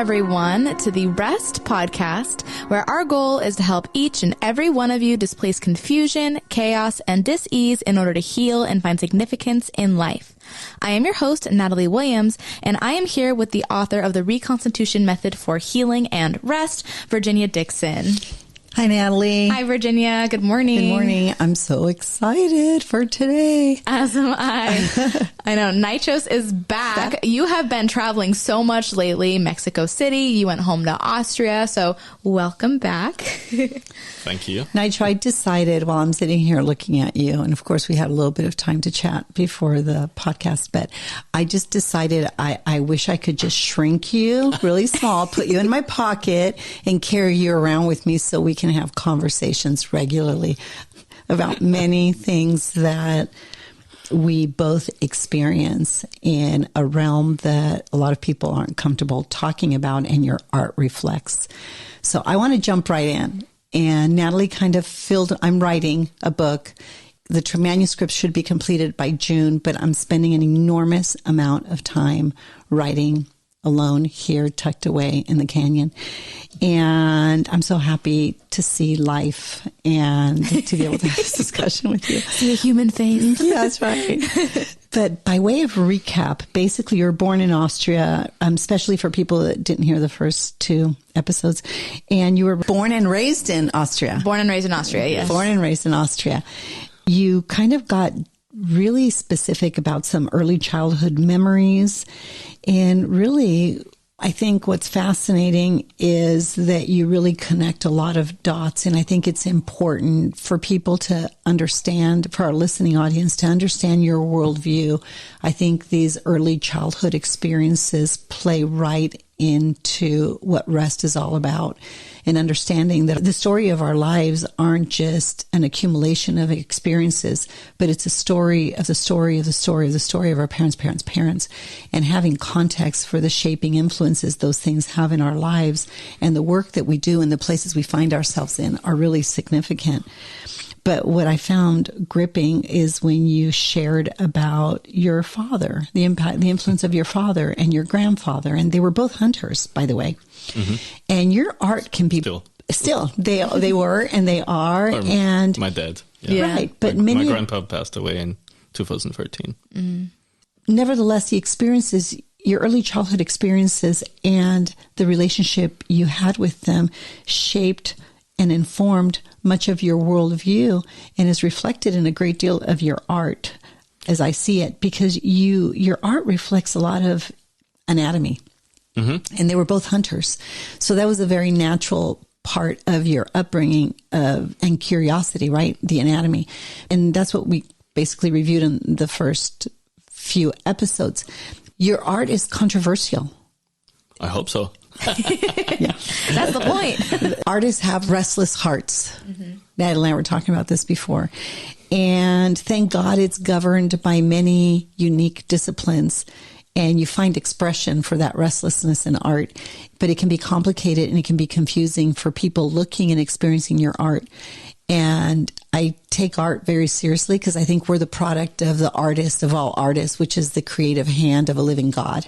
everyone, to the R.E.S.T podcast, where our goal is to help each and every one of you displace confusion, chaos, and dis-ease in order to heal and find significance in life. I am your host, Natalie Williams, and I am here with the author of the Reconstitution Method for Healing and Rest, Virginia Dixon. Hi, Natalie. Hi, Virginia. Good morning. Good morning. I'm so excited for today. As am I. I know. Nychos is back. You have been traveling so much lately. Mexico City. You went home to Austria. So welcome back. Thank you. Nycho, I decided while I'm sitting here looking at you, and of course we had a little bit of time to chat before the podcast, but I just decided I wish I could just shrink you really small, put you in my pocket and carry you around with me so we can have conversations regularly about many things that we both experience in a realm that a lot of people aren't comfortable talking about, and your art reflects. So I want to jump right in. And Natalie kind of I'm writing a book. The manuscript should be completed by June, but I'm spending an enormous amount of time writing alone here, tucked away in the canyon. And I'm so happy to see life and to be able to have this discussion with you. See a human face. Yeah, that's right. But by way of recap, basically you were born in Austria, especially for people that didn't hear the first two episodes. And you were born and raised in Austria. Born and raised in Austria, yes. Born and raised in Austria. You kind of got really specific about some early childhood memories. And really, I think what's fascinating is that you really connect a lot of dots. And I think it's important for people to understand, for our listening audience, to understand your worldview. I think these early childhood experiences play right into what R.E.S.T is all about, and understanding that the story of our lives aren't just an accumulation of experiences, but it's a story of the story of the story of the story of our parents, and having context for the shaping influences those things have in our lives, and the work that we do and the places we find ourselves in are really significant. But what I found gripping is when you shared about your father, the influence of your father and your grandfather. And they were both hunters, by the way. Mm-hmm. And your art can be still they were and they are. And my dad. Yeah. Right. But my grandpa passed away in 2013. Mm. Nevertheless, the experiences, your early childhood experiences and the relationship you had with them shaped and informed much of your worldview, and is reflected in a great deal of your art, as I see it, because your art reflects a lot of anatomy. Mm-hmm. And they were both hunters. So that was a very natural part of your upbringing and curiosity, right? The anatomy. And that's what we basically reviewed in the first few episodes. Your art is controversial. I hope so. Yeah. That's the point. Artists have restless hearts. Mm-hmm. Natalie and I were talking about this before. And thank God it's governed by many unique disciplines. And you find expression for that restlessness in art. But it can be complicated and it can be confusing for people looking and experiencing your art. And I take art very seriously because I think we're the product of the artist of all artists, which is the creative hand of a living God,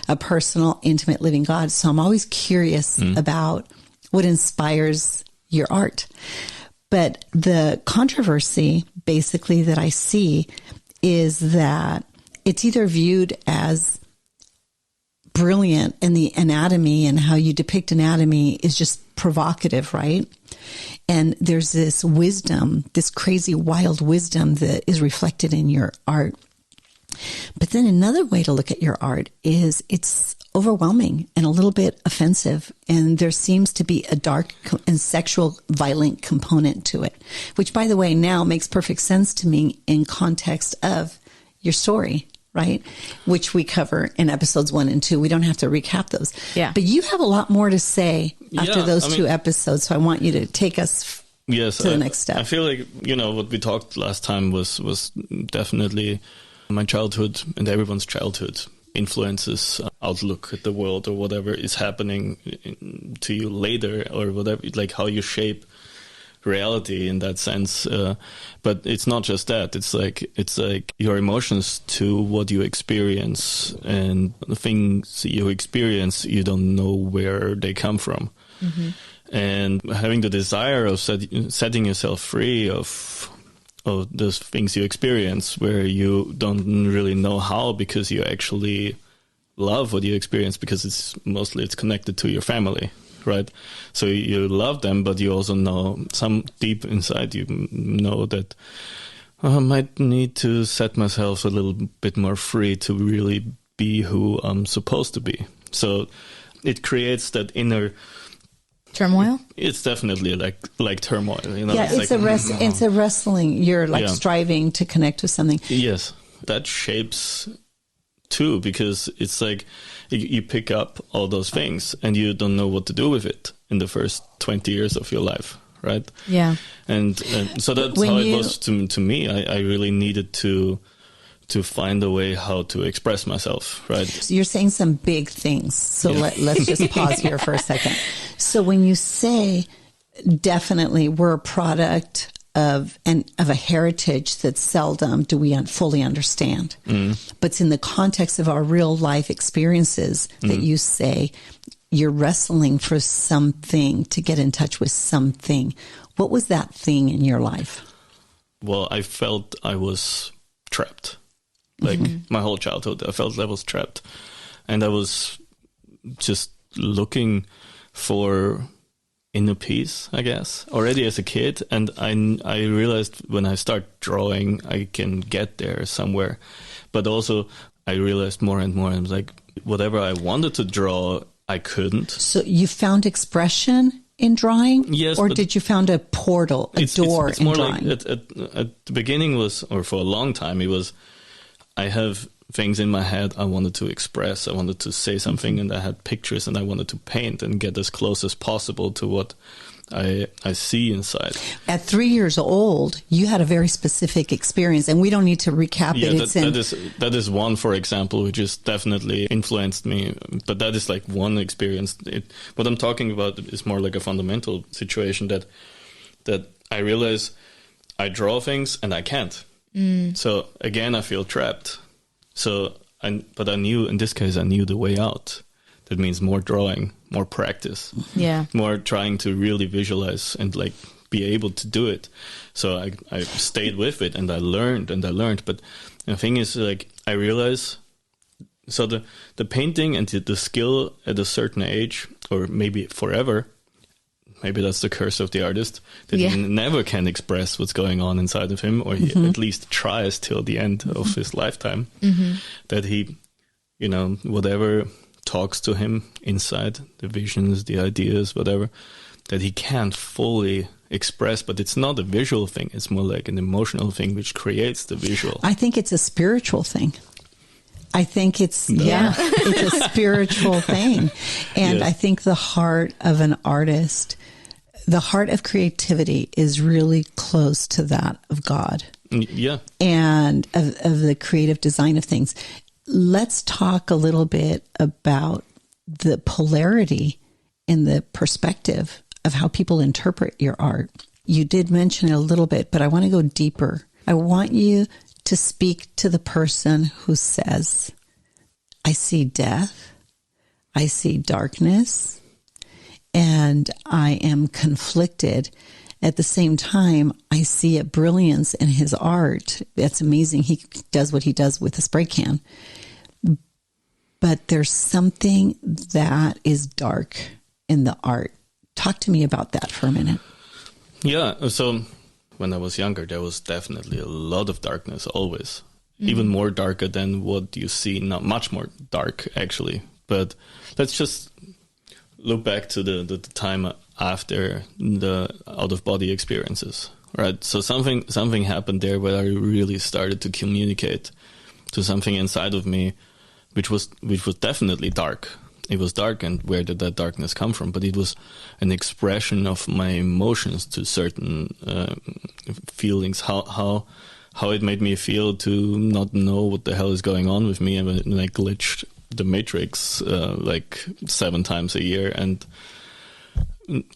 a personal, intimate living God. So I'm always curious about what inspires your art. But the controversy basically that I see is that it's either viewed as brilliant, and the anatomy and how you depict anatomy is just provocative, right? And there's this wisdom, this crazy, wild wisdom that is reflected in your art. But then another way to look at your art is it's overwhelming and a little bit offensive. And there seems to be a dark and sexual violent component to it, which, by the way, now makes perfect sense to me in context of your story, right? Which we cover in episodes 1 and 2. We don't have to recap those. Yeah. But you have a lot more to say after those two episodes. So I want you to take us to the next step. I feel like, what we talked last time was definitely my childhood and everyone's childhood influences outlook at the world or whatever is happening to you later or whatever, like how you shape reality in that sense. But it's not just that. It's like your emotions to what you experience, and the things you experience, you don't know where they come from. Mm-hmm. And having the desire of setting yourself free of those things you experience, where you don't really know how, because you actually love what you experience, because it's connected to your family. Right, so you love them, but you also know, some deep inside you know that I might need to set myself a little bit more free to really be who I'm supposed to be. So it creates that inner turmoil. It's definitely like turmoil. Yeah, it's a wrestling. You're striving to connect with something. Yes, that shapes too, because it's like you pick up all those things and you don't know what to do with it in the first 20 years of your life, right? Yeah. And so that's how it was to me. I really needed to find a way how to express myself, right? So you're saying some big things. So let's just pause here for a second. So when you say, definitely we're a product of a heritage that seldom do we fully understand. But it's in the context of our real life experiences that you say you're wrestling for something, to get in touch with something. What was that thing in your life? Well, I felt I was trapped. Like my whole childhood, I felt I was trapped. And I was just looking for inner peace, I guess, already as a kid. And I realized when I start drawing, I can get there somewhere. But also I realized more and more, I was like, whatever I wanted to draw, I couldn't. So you found expression in drawing? Yes. Or did you found a portal, a door it's in more drawing? like at the beginning was, or for a long time, it was, I have things in my head I wanted to express. I wanted to say something, and I had pictures, and I wanted to paint and get as close as possible to what I see inside. At 3 years old, you had a very specific experience, and we don't need to recap it. That is one, for example, which has definitely influenced me. But that is like one experience. What I'm talking about is more like a fundamental situation that I realize I draw things and I can't. So again, I feel trapped. But I knew, in this case, I knew the way out. That means more drawing, more practice, more trying to really visualize and like be able to do it. So I stayed with it, and I learned. But the thing is, like, I realize, so the painting and the skill at a certain age, or maybe forever, maybe that's the curse of the artist, that he never can express what's going on inside of him, or he at least tries till the end of his lifetime, that he, whatever talks to him inside, the visions, the ideas, whatever, that he can't fully express. But it's not a visual thing. It's more like an emotional thing which creates the visual. I think it's a spiritual thing. I think it's a spiritual thing. And I think the heart of an artist, the heart of creativity, is really close to that of God. Yeah. And of the creative design of things. Let's talk a little bit about the polarity in the perspective of how people interpret your art. You did mention it a little bit, but I want to go deeper. I want you to speak to the person who says, I see death, I see darkness, and I am conflicted. At the same time, I see a brilliance in his art. That's amazing. He does what he does with a spray can. But there's something that is dark in the art. Talk to me about that for a minute. Yeah, so when I was younger, there was definitely a lot of darkness, always. Even more darker than what you see now, much more dark, actually. But let's just look back to the time after the out-of-body experiences, right? So something happened there where I really started to communicate to something inside of me, which was definitely dark. It was dark, and where did that darkness come from? But it was an expression of my emotions to certain feelings, how it made me feel to not know what the hell is going on with me, and I glitched the Matrix like 7 times a year. And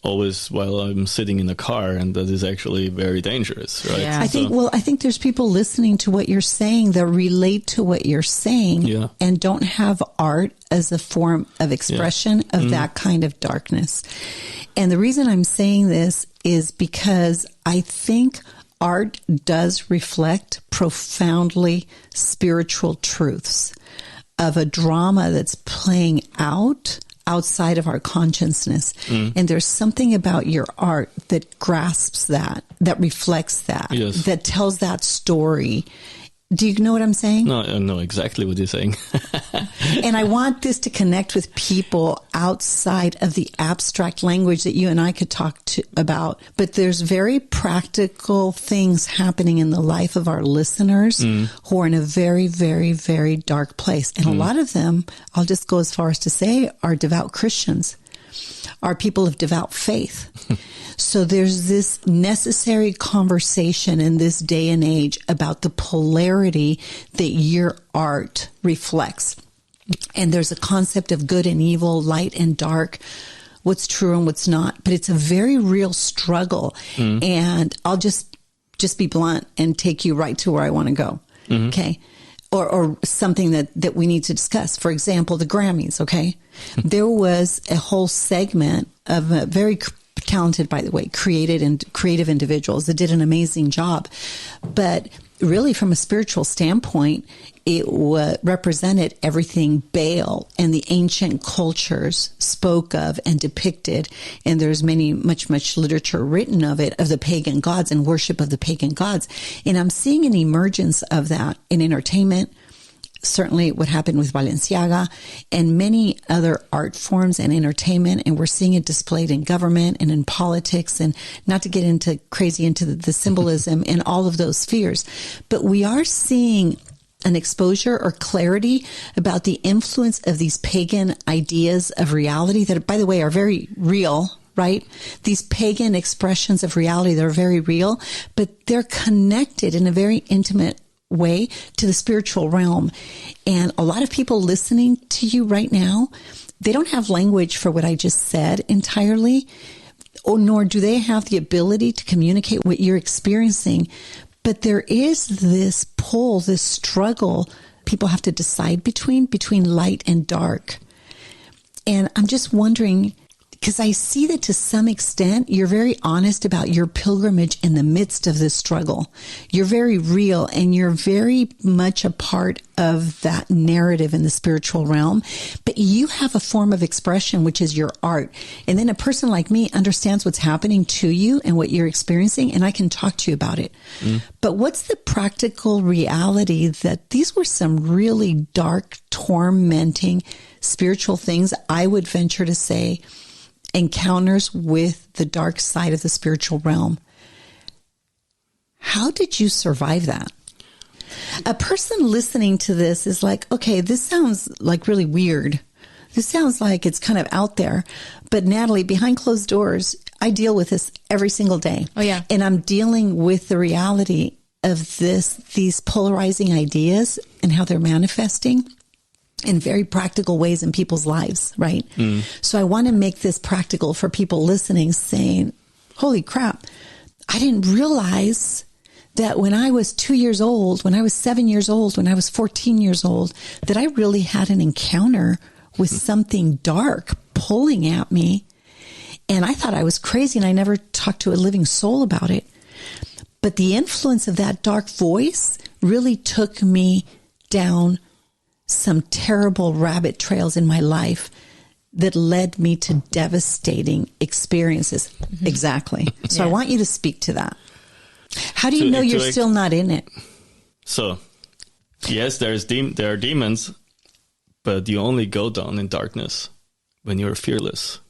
always while I'm sitting in a car, and that is actually very dangerous, right? Yeah. I think there's people listening to what you're saying that relate to what you're saying and don't have art as a form of expression of that kind of darkness. And the reason I'm saying this is because I think art does reflect profoundly spiritual truths of a drama that's playing out outside of our consciousness. And there's something about your art that grasps that reflects that, that tells that story. Do you know what I'm saying? No, I know exactly what you're saying. And I want this to connect with people outside of the abstract language that you and I could talk about. But there's very practical things happening in the life of our listeners who are in a very, very, very dark place. And a lot of them, I'll just go as far as to say, are devout Christians, are people of devout faith. So there's this necessary conversation in this day and age about the polarity that your art reflects. And there's a concept of good and evil, light and dark, what's true and what's not. But it's a very real struggle. And I'll just be blunt and take you right to where I want to go. Okay. Or something that we need to discuss. For example, the Grammys. Okay. There was a whole segment of a very talented, by the way, creative individuals that did an amazing job. But really, from a spiritual standpoint, it represented everything Baal and the ancient cultures spoke of and depicted. And there's much literature written of it, of the pagan gods and worship of the pagan gods. And I'm seeing an emergence of that in entertainment. Certainly what happened with Balenciaga and many other art forms and entertainment. And we're seeing it displayed in government and in politics, and not to get into the symbolism in all of those spheres. But we are seeing an exposure or clarity about the influence of these pagan ideas of reality that, by the way, are very real, right? These pagan expressions of reality that are very real, but they're connected in a very intimate way to the spiritual realm. And a lot of people listening to you right now, they don't have language for what I just said entirely, or nor do they have the ability to communicate what you're experiencing. But there is this pull, this struggle people have to decide between light and dark. And I'm just wondering, because I see that to some extent, you're very honest about your pilgrimage in the midst of this struggle. You're very real, and you're very much a part of that narrative in the spiritual realm. But you have a form of expression, which is your art. And then a person like me understands what's happening to you and what you're experiencing, and I can talk to you about it. But what's the practical reality that these were some really dark, tormenting spiritual things, I would venture to say, encounters with the dark side of the spiritual realm? How did you survive that? A person listening to this is like, okay, this sounds like really weird. This sounds like it's kind of out there. But Natalie, behind closed doors, I deal with this every single day. Oh, yeah. And I'm dealing with the reality of these polarizing ideas and how they're manifesting in very practical ways in people's lives, right? So I want to make this practical for people listening, saying, holy crap, I didn't realize that when I was 2 years old, when I was 7 years old, when I was 14 years old, that I really had an encounter with something dark pulling at me. And I thought I was crazy, and I never talked to a living soul about it. But the influence of that dark voice really took me down some terrible rabbit trails in my life that led me to devastating experiences. Exactly. So I want you to speak to that. How do you know you're still not in it? So, yes, there are demons, but you only go down in darkness when you're fearless.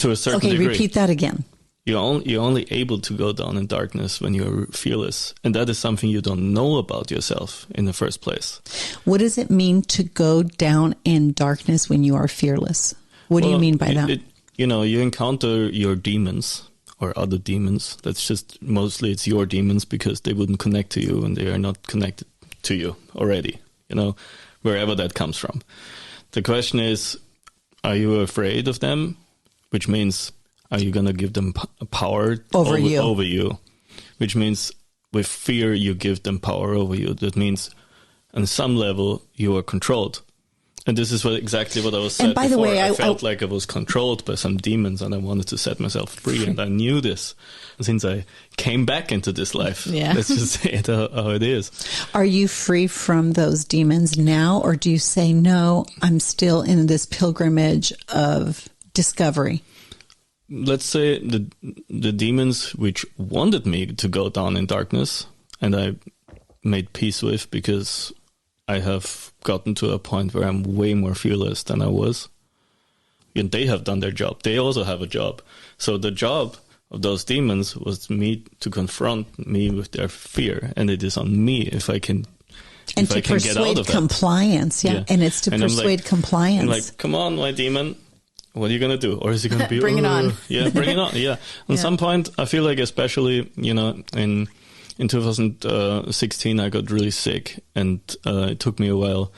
To a certain degree. Okay, repeat that again. You're only able to go down in darkness when you're fearless. And that is something you don't know about yourself in the first place. What does it mean to go down in darkness when you are fearless? What do you mean by that? You encounter your demons or other demons. That's just mostly it's your demons because they wouldn't connect to you and they are not connected to you already, wherever that comes from. The question is, are you afraid of them? Which means, are you going to give them power over you? Over you, which means with fear you give them power over you. That means on some level you are controlled. And this is exactly what I was saying before. And by the way, I felt like I was controlled by some demons and I wanted to set myself free. And I knew this since I came back into this life. Yeah. Let's just say it how it is. Are you free from those demons now? Or do you say, no, I'm still in this pilgrimage of discovery? Let's say the demons which wanted me to go down in darkness, and I made peace with, because I have gotten to a point where I'm way more fearless than I was. And they have done their job. They also have a job. So the job of those demons was me to confront me with their fear. And it is on me if I can and to persuade compliance. Yeah. And it's to persuade compliance. I'm like, come on, my demon. What are you going to do? Or is it going to be... bring it on. Yeah, bring it on. Yeah. On some point, I feel like especially, in 2016, I got really sick, and it took me a while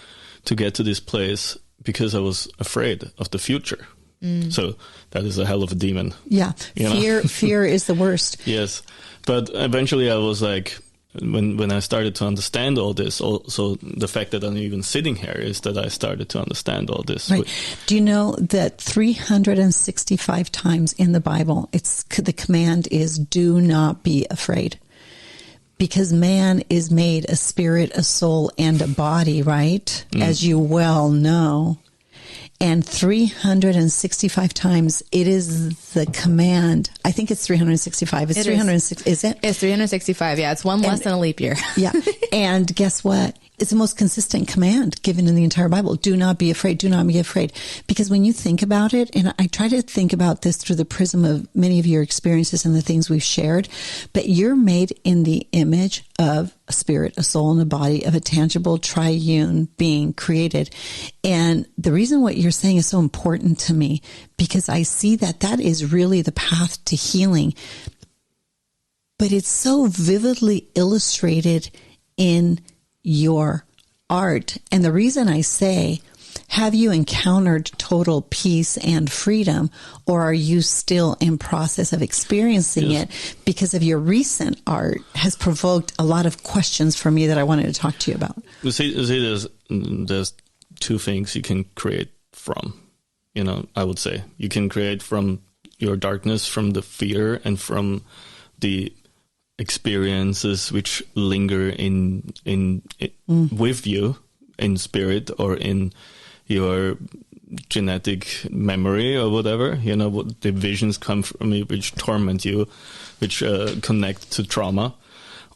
to get to this place because I was afraid of the future. So that is a hell of a demon. Yeah. Fear is the worst. Yes. But eventually I was like, when I started to understand all this, also the fact that I'm even sitting here is that I started to understand all this. Right. Do you know that 365 times in the Bible, the command is do not be afraid? Because man is made a spirit, a soul, and a body, right? As you well know. And 365 times it is the command. I think it's 365. It's 360. Is it? It's 365. Yeah. It's one less than a leap year. Yeah. And guess what? It's the most consistent command given in the entire Bible. Do not be afraid. Do not be afraid. Because when you think about it, and I try to think about this through the prism of many of your experiences and the things we've shared, but you're made in the image of a spirit, a soul, and a body, of a tangible triune being created. And the reason what you're saying is so important to me, because I see that is really the path to healing. But it's so vividly illustrated in your art. And the reason I say, have you encountered total peace and freedom, or are you still in process of experiencing it? Because of your recent art has provoked a lot of questions for me that I wanted to talk to you about. You see, there's two things you can create from. I would say you can create from your darkness, from the fear, and from the experiences which linger in with you in spirit or in your genetic memory or whatever. What the visions come from you which torment you, which connect to trauma.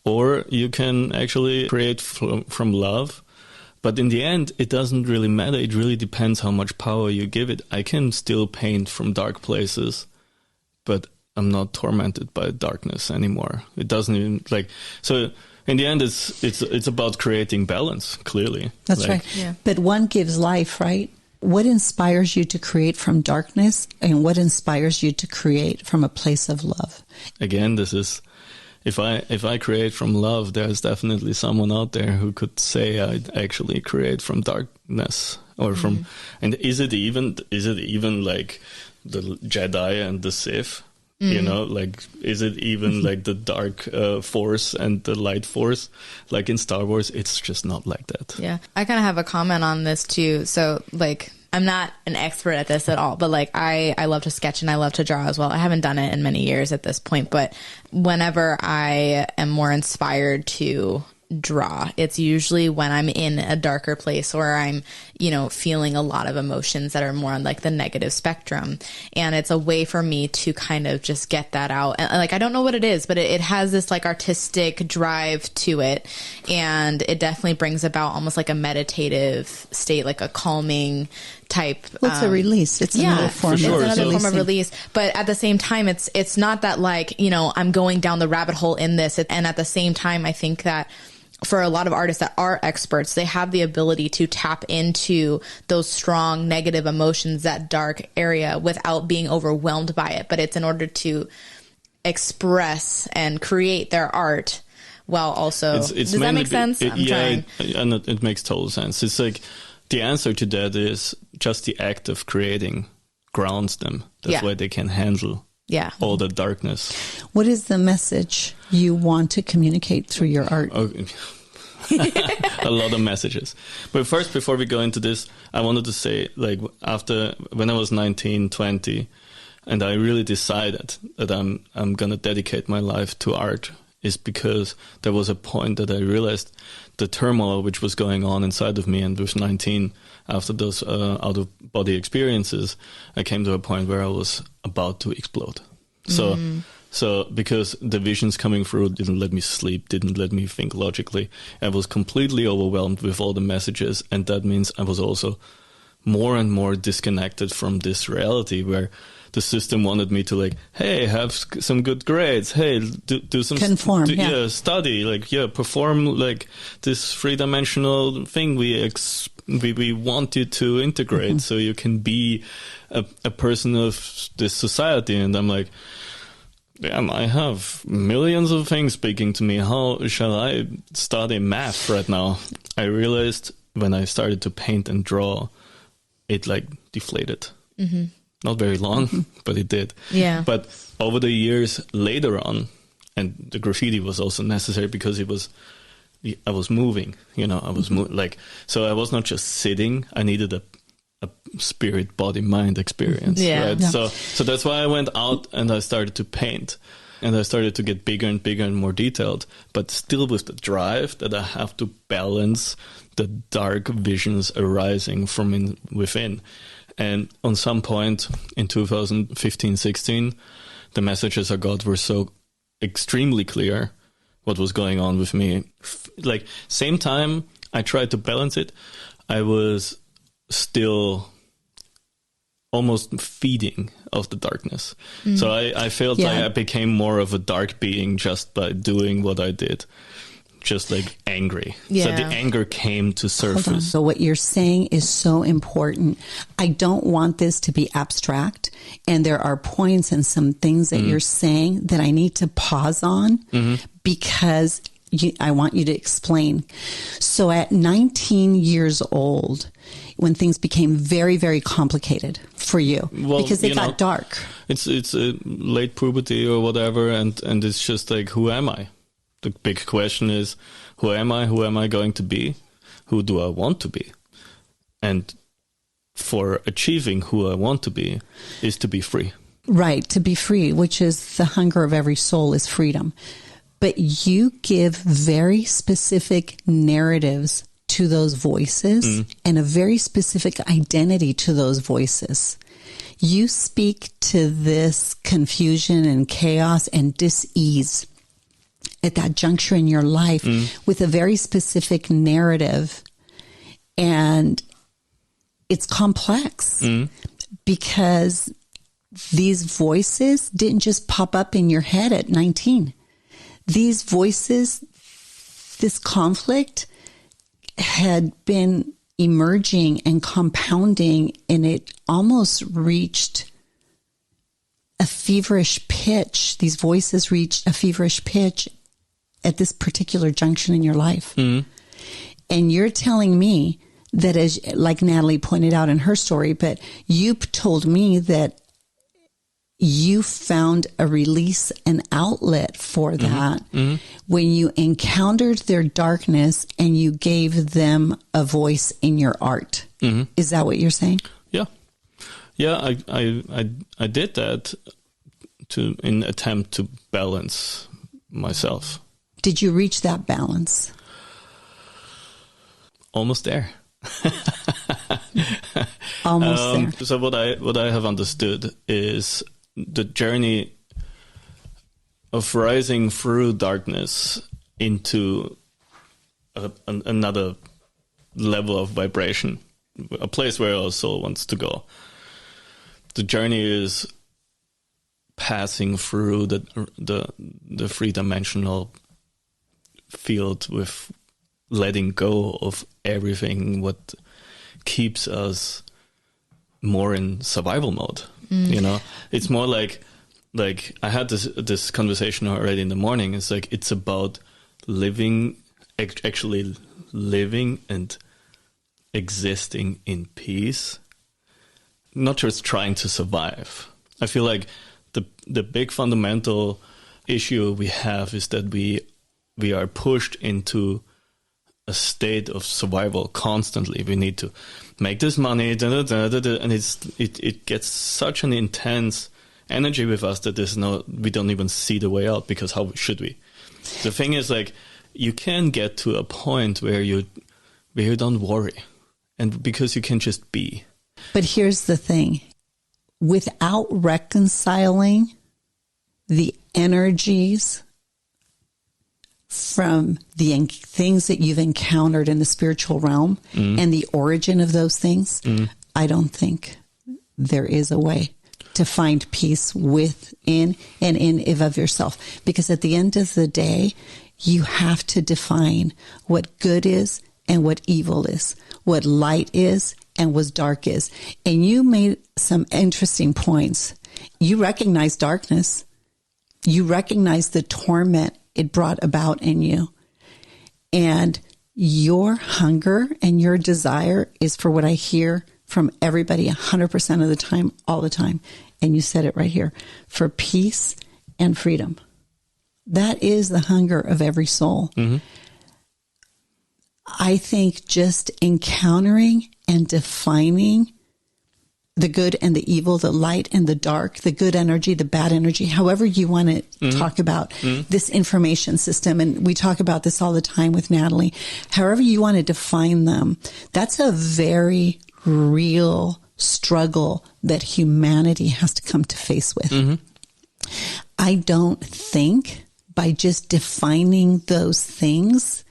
Or you can actually create from love. But in the end, it doesn't really matter. It really depends how much power you give it. I can still paint from dark places, but I'm not tormented by darkness anymore. It doesn't even so. In the end, it's about creating balance. Clearly, that's right. Yeah. But one gives life, right? What inspires you to create from darkness, and what inspires you to create from a place of love? Again, this is if I create from love, there's definitely someone out there who could say I actually create from darkness or from. And is it even like the Jedi and the Sith? Is it even like the dark force and the light force? Like in Star Wars, it's just not like that. Yeah. I kind of have a comment on this too. So I'm not an expert at this at all, but I love to sketch and I love to draw as well. I haven't done it in many years at this point, but whenever I am more inspired to draw, it's usually when I'm in a darker place or I'm, feeling a lot of emotions that are more on the negative spectrum. And it's a way for me to kind of just get that out. And I don't know what it is, but it has this artistic drive to it. And it definitely brings about almost a meditative state, a calming type. Well, it's a release. It's another form. It's another form of release. But at the same time, it's not that I'm going down the rabbit hole in this. And at the same time, I think that for a lot of artists that are experts, they have the ability to tap into those strong negative emotions, that dark area, without being overwhelmed by it. But it's in order to express and create their art while also... Does that make sense? It makes total sense. It's the answer to that is just the act of creating grounds them. That's why they can handle Yeah. all the darkness. What is the message you want to communicate through your art? Okay. A lot of messages. But first, before we go into this, I wanted to say, like, when I was 19, 20, and I really decided that I'm going to dedicate my life to art, is because there was a point that I realized the turmoil which was going on inside of me. And with 19, after those out-of-body experiences, I came to a point where I was about to explode. So because the visions coming through didn't let me sleep, didn't let me think logically, I was completely overwhelmed with all the messages. And that means I was also more and more disconnected from this reality where the system wanted me to, like, hey, have some good grades. Hey, do some conform, study, like, perform like this 3-dimensional thing we want you to integrate so you can be a person of this society. And I'm like, damn, I have millions of things speaking to me. How shall I study math right now? I realized when I started to paint and draw, it like deflated. Mm-hmm. Not very long, but it did. Yeah. But over the years later on, and the graffiti was also necessary because I was moving, I was so I was not just sitting. I needed a spirit, body, mind experience. Yeah. Right? Yeah. So that's why I went out and I started to paint. And I started to get bigger and bigger and more detailed, but still with the drive that I have to balance the dark visions arising from within. And on some point in 2015-16, the messages I got were so extremely clear what was going on with me. Like, same time I tried to balance it, I was still almost feeding of the darkness. So I felt like I became more of a dark being just by doing what I did. Just like angry. Yeah. So the anger came to surface. Hold on. So what you're saying is so important. I don't want this to be abstract. And there are points and some things that you're saying that I need to pause on because I want you to explain. So at 19 years old, when things became very, very complicated for you, because it got dark. It's a late puberty or whatever. And it's just like, who am I? The big question is, who am I? Who am I going to be? Who do I want to be? And for achieving who I want to be is to be free. Right, to be free, which is the hunger of every soul is freedom. But you give very specific narratives to those voices and a very specific identity to those voices. You speak to this confusion and chaos and dis-ease at that juncture in your life with a very specific narrative. And it's complex because these voices didn't just pop up in your head at 19. These voices, this conflict had been emerging and compounding, and it almost reached a feverish pitch. These voices reached a feverish pitch at this particular junction in your life. And you're telling me that, as like Natalie pointed out in her story, but you told me that you found a release, an outlet for that when you encountered their darkness and you gave them a voice in your art. Is that what you're saying? Yeah. Yeah, I did that in attempt to balance myself. Did you reach that balance? Almost there. Almost there. So what I have understood is the journey of rising through darkness into another level of vibration, a place where our soul wants to go. The journey is passing through the three-dimensional field with letting go of everything what keeps us more in survival mode. It's more like I had this conversation already in the morning. It's like, it's about actually living and existing in peace, not just trying to survive. I feel like the big fundamental issue we have is that we are pushed into a state of survival constantly. We need to make this money, and it gets such an intense energy with us that we don't even see the way out, because how should we? The thing is, like, you can get to a point where you don't worry, and because you can just be. But here's the thing. Without reconciling the energies from the things that you've encountered in the spiritual realm and the origin of those things, I don't think there is a way to find peace within and in of yourself. Because at the end of the day, you have to define what good is and what evil is, what light is and what dark is. And you made some interesting points. You recognize darkness. You recognize the torment it brought about in you. And your hunger and your desire is for what I hear from everybody 100% of the time, all the time. And you said it right here, for peace and freedom. That is the hunger of every soul. Mm-hmm. I think just encountering and defining the good and the evil, the light and the dark, the good energy, the bad energy, however you want to talk about this information system. And we talk about this all the time with Natalie. However you want to define them, that's a very real struggle that humanity has to come to face with. Mm-hmm. I don't think by just defining those things,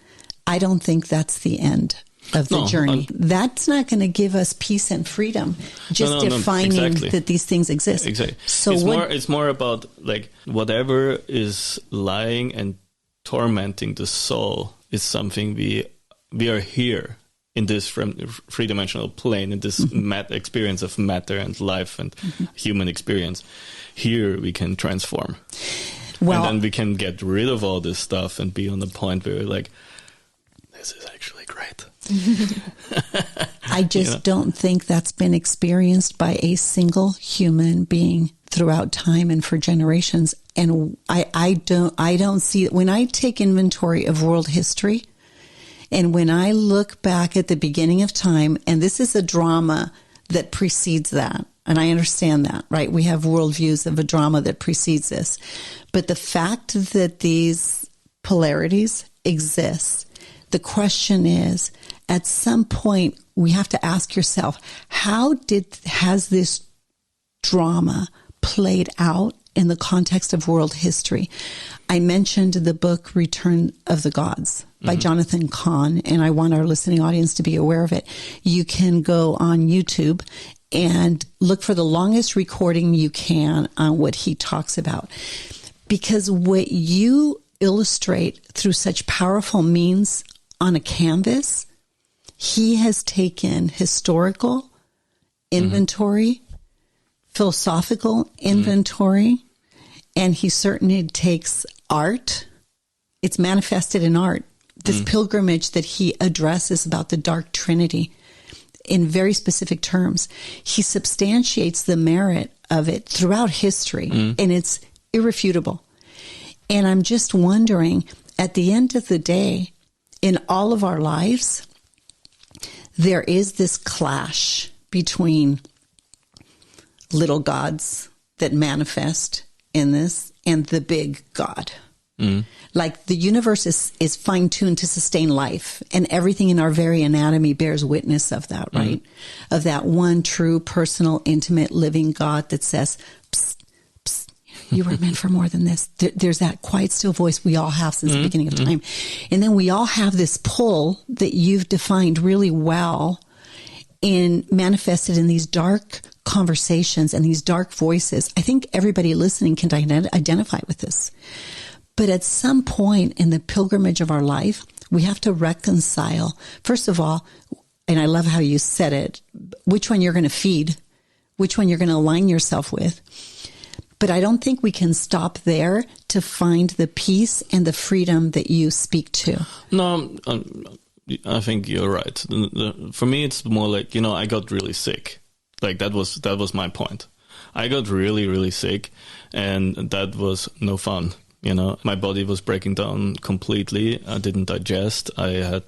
I don't think that's the end of the journey. That's not going to give us peace and freedom, just defining exactly. that these things exist. Exactly. So it's more about, like, whatever is lying and tormenting the soul is something we are here in this three-dimensional plane, in this experience of matter and life and human experience. Here we can transform. Well, and then we can get rid of all this stuff and be on the point where we're like, this is actually great. I just don't think that's been experienced by a single human being throughout time and for generations. And I don't see it. When I take inventory of world history, and when I look back at the beginning of time, and this is a drama that precedes that, and I understand that, right? We have worldviews of a drama that precedes this. But the fact that these polarities exist, the question is, at some point, we have to ask yourself, has this drama played out in the context of world history? I mentioned the book Return of the Gods by Jonathan Cahn, and I want our listening audience to be aware of it. You can go on YouTube and look for the longest recording you can on what he talks about. Because what you illustrate through such powerful means on a canvas, he has taken historical inventory, philosophical inventory, and he certainly takes art. It's manifested in art. This pilgrimage that he addresses about the Dark Trinity in very specific terms, he substantiates the merit of it throughout history, and it's irrefutable. And I'm just wondering, at the end of the day, in all of our lives, there is this clash between little gods that manifest in this and the big God. Like, the universe is fine-tuned to sustain life, and everything in our very anatomy bears witness of that, right? Of that one true, personal, intimate, living God that says, psst, psst, you were meant for more than this. There's that quiet, still voice we all have since the beginning of time. And then we all have this pull that you've defined really well in manifested in these dark conversations and these dark voices. I think everybody listening can identify with this. But at some point in the pilgrimage of our life, we have to reconcile, first of all, and I love how you said it, which one you're going to feed, which one you're going to align yourself with. But I don't think we can stop there to find the peace and the freedom that you speak to. No, I think you're right. For me, it's more like, I got really sick. Like, that was my point. I got really, really sick. And that was no fun. You know, my body was breaking down completely. I didn't digest. I had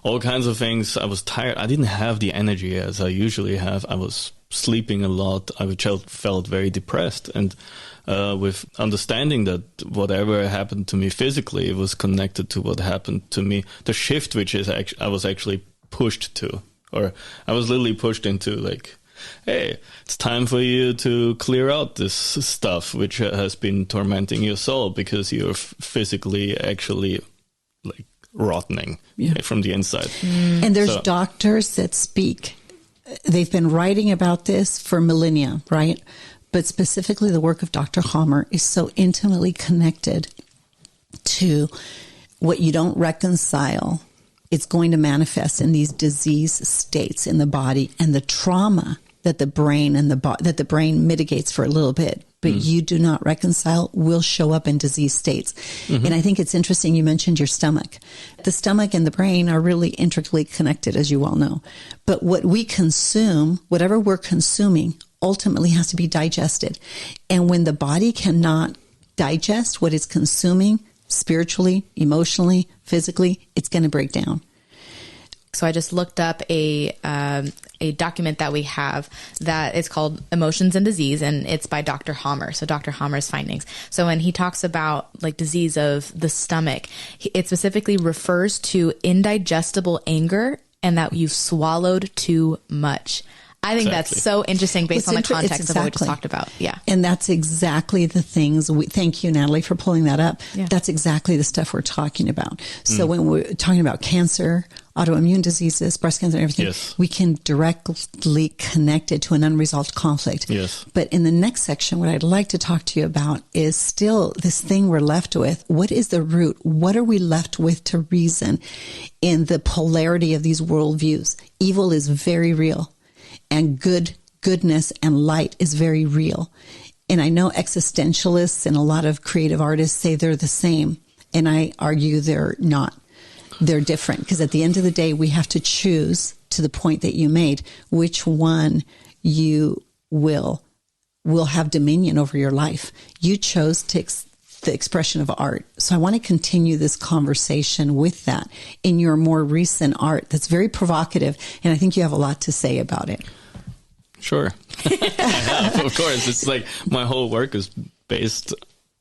all kinds of things. I was tired. I didn't have the energy as I usually have. I was sleeping a lot. I felt very depressed. And with understanding that whatever happened to me physically was connected to what happened to me, the shift which is I was actually pushed to, or I was literally pushed into, like, hey, it's time for you to clear out this stuff which has been tormenting your soul, because you're physically actually, like, rotting from the inside. And there's doctors that speak. They've been writing about this for millennia, right? But specifically the work of Dr. Hammer is so intimately connected to what you don't reconcile. It's going to manifest in these disease states in the body, and the trauma that the brain that the brain mitigates for a little bit, but you do not reconcile, will show up in disease states. And I think it's interesting you mentioned your stomach. The stomach and the brain are really intricately connected, as you well know. But what we consume, whatever we're consuming, ultimately has to be digested. And when the body cannot digest what it's consuming spiritually, emotionally, physically, it's going to break down. So I just looked up a document that we have that is called Emotions and Disease, and it's by Dr. Hammer. So Dr. Hammer's findings. So when he talks about, like, disease of the stomach, it specifically refers to indigestible anger and that you've swallowed too much. I think that's so interesting based on the context of what we just talked about. Yeah. And that's exactly the things thank you, Natalie, for pulling that up. Yeah. That's exactly the stuff we're talking about. So when we're talking about cancer, autoimmune diseases, breast cancer, and everything, we can directly connect it to an unresolved conflict. Yes. But in the next section, what I'd like to talk to you about is still this thing we're left with. What is the root? What are we left with to reason in the polarity of these worldviews? Evil is very real. And goodness and light is very real. And I know existentialists and a lot of creative artists say they're the same. And I argue they're not. They're different, because at the end of the day, we have to choose, to the point that you made, which one you will have dominion over your life. You chose the expression of art. So I want to continue this conversation with that in your more recent art that's very provocative. And I think you have a lot to say about it. Sure. I have, of course. It's like my whole work is based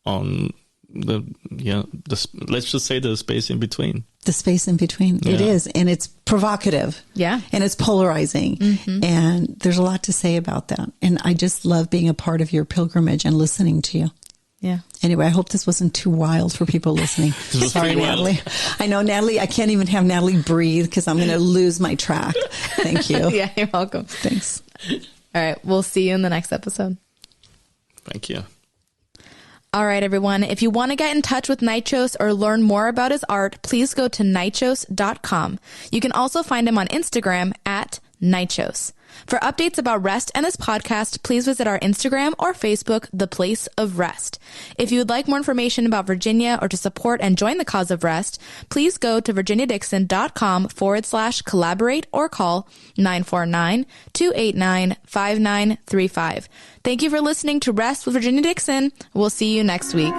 on let's just say the space in between. The space in between. Yeah. It is. And it's provocative. Yeah. And it's polarizing. Mm-hmm. And there's a lot to say about that. And I just love being a part of your pilgrimage and listening to you. Yeah. Anyway, I hope this wasn't too wild for people listening. Sorry, Natalie. I know, Natalie, I can't even have Natalie breathe because I'm going to lose my track. Thank you. Yeah, you're welcome. Thanks. All right. We'll see you in the next episode. Thank you. All right, everyone. If you want to get in touch with Nychos or learn more about his art, please go to Nychos.com. You can also find him on Instagram at Nychos. For updates about R.E.S.T and this podcast, please visit our Instagram or Facebook, The Place of R.E.S.T. If you would like more information about Virginia or to support and join the cause of R.E.S.T, please go to virginiadixon.com/collaborate or call 949-289-5935. Thank you for listening to R.E.S.T with Virginia Dixon. We'll see you next week.